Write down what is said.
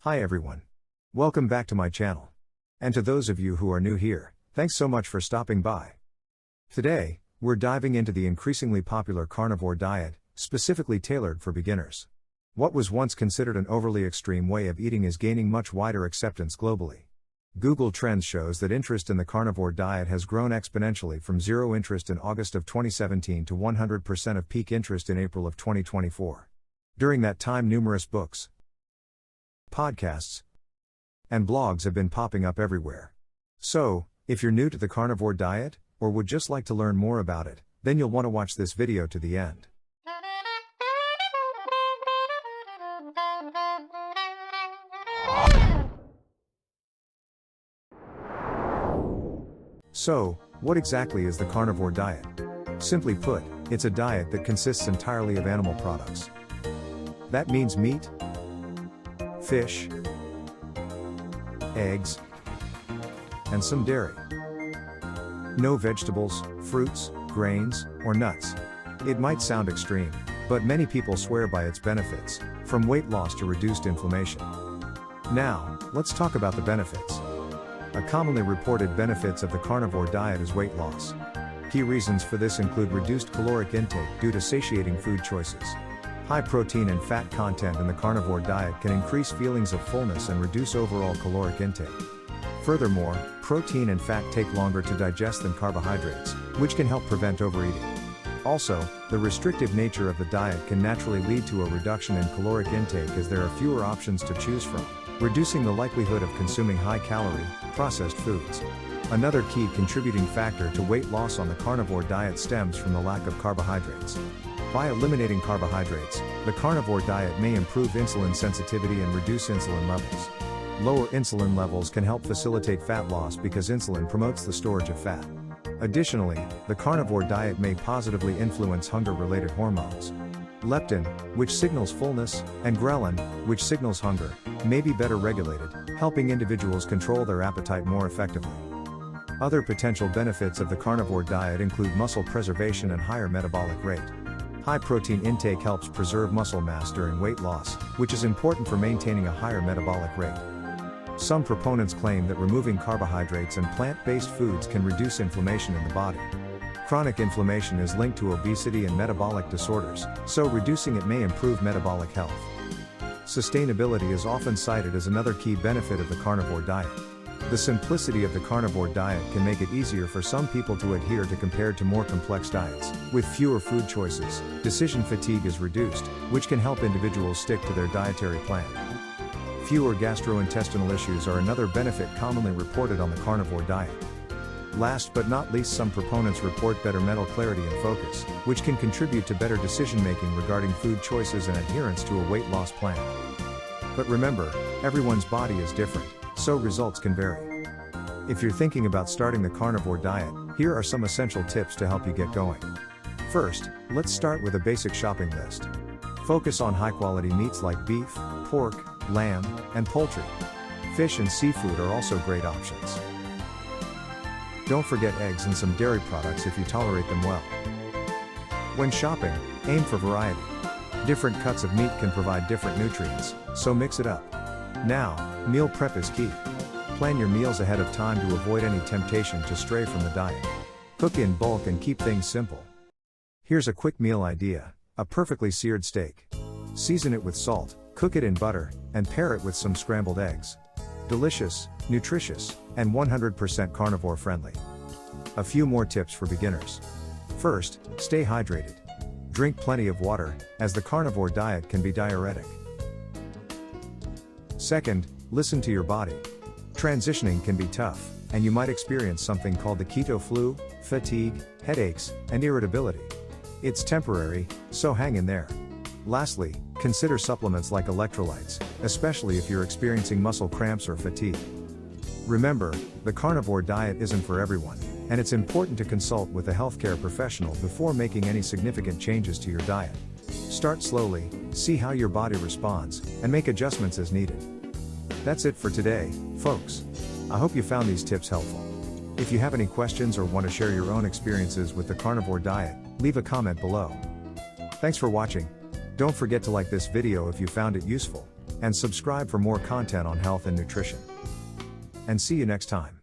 Hi everyone. Welcome back to my channel. And to those of you who are new here, thanks so much for stopping by. Today, we're diving into the increasingly popular carnivore diet, specifically tailored for beginners. What was once considered an overly extreme way of eating is gaining much wider acceptance globally. Google Trends shows that interest in the carnivore diet has grown exponentially from zero interest in August of 2017 to 100% of peak interest in April of 2024. During that time, numerous books, podcasts, and blogs have been popping up everywhere. So, if you're new to the carnivore diet, or would just like to learn more about it, then you'll want to watch this video to the end. So, what exactly is the carnivore diet? Simply put, it's a diet that consists entirely of animal products. That means meat, fish, eggs, and some dairy. No vegetables, fruits, grains, or nuts. It might sound extreme, but many people swear by its benefits, from weight loss to reduced inflammation. Now, let's talk about the benefits. A commonly reported benefits of the carnivore diet is weight loss. Key reasons for this include reduced caloric intake due to satiating food choices. High protein and fat content in the carnivore diet can increase feelings of fullness and reduce overall caloric intake. Furthermore, protein and fat take longer to digest than carbohydrates, which can help prevent overeating. Also, the restrictive nature of the diet can naturally lead to a reduction in caloric intake as there are fewer options to choose from, reducing the likelihood of consuming high-calorie, processed foods. Another key contributing factor to weight loss on the carnivore diet stems from the lack of carbohydrates. By eliminating carbohydrates, the carnivore diet may improve insulin sensitivity and reduce insulin levels. Lower insulin levels can help facilitate fat loss because insulin promotes the storage of fat. Additionally, the carnivore diet may positively influence hunger-related hormones. Leptin, which signals fullness, and ghrelin, which signals hunger, may be better regulated, helping individuals control their appetite more effectively. Other potential benefits of the carnivore diet include muscle preservation and higher metabolic rate. High protein intake helps preserve muscle mass during weight loss, which is important for maintaining a higher metabolic rate. Some proponents claim that removing carbohydrates and plant-based foods can reduce inflammation in the body. Chronic inflammation is linked to obesity and metabolic disorders, so reducing it may improve metabolic health. Sustainability is often cited as another key benefit of the carnivore diet. The simplicity of the carnivore diet can make it easier for some people to adhere to compared to more complex diets. With fewer food choices, decision fatigue is reduced, which can help individuals stick to their dietary plan. Fewer gastrointestinal issues are another benefit commonly reported on the carnivore diet. Last but not least, some proponents report better mental clarity and focus, which can contribute to better decision-making regarding food choices and adherence to a weight loss plan. But remember, everyone's body is different, so results can vary. If you're thinking about starting the carnivore diet, here are some essential tips to help you get going. First, let's start with a basic shopping list. Focus on high-quality meats like beef, pork, lamb, and poultry. Fish and seafood are also great options. Don't forget eggs and some dairy products if you tolerate them well. When shopping, aim for variety. Different cuts of meat can provide different nutrients, so mix it up. Now, meal prep is key. Plan your meals ahead of time to avoid any temptation to stray from the diet. Cook in bulk and keep things simple. Here's a quick meal idea: a perfectly seared steak. Season it with salt, cook it in butter, and pair it with some scrambled eggs. Delicious, nutritious, and 100% carnivore friendly. A few more tips for beginners. First, stay hydrated. Drink plenty of water, as the carnivore diet can be diuretic. Second, listen to your body. Transitioning can be tough, and you might experience something called the keto flu, fatigue, headaches, and irritability. It's temporary, so hang in there. Lastly, consider supplements like electrolytes, especially if you're experiencing muscle cramps or fatigue. Remember, the carnivore diet isn't for everyone, and it's important to consult with a healthcare professional before making any significant changes to your diet. Start slowly, see how your body responds, and make adjustments as needed. That's it for today, folks. I hope you found these tips helpful. If you have any questions or want to share your own experiences with the carnivore diet, leave a comment below. Thanks for watching. Don't forget to like this video if you found it useful, and subscribe for more content on health and nutrition. And see you next time.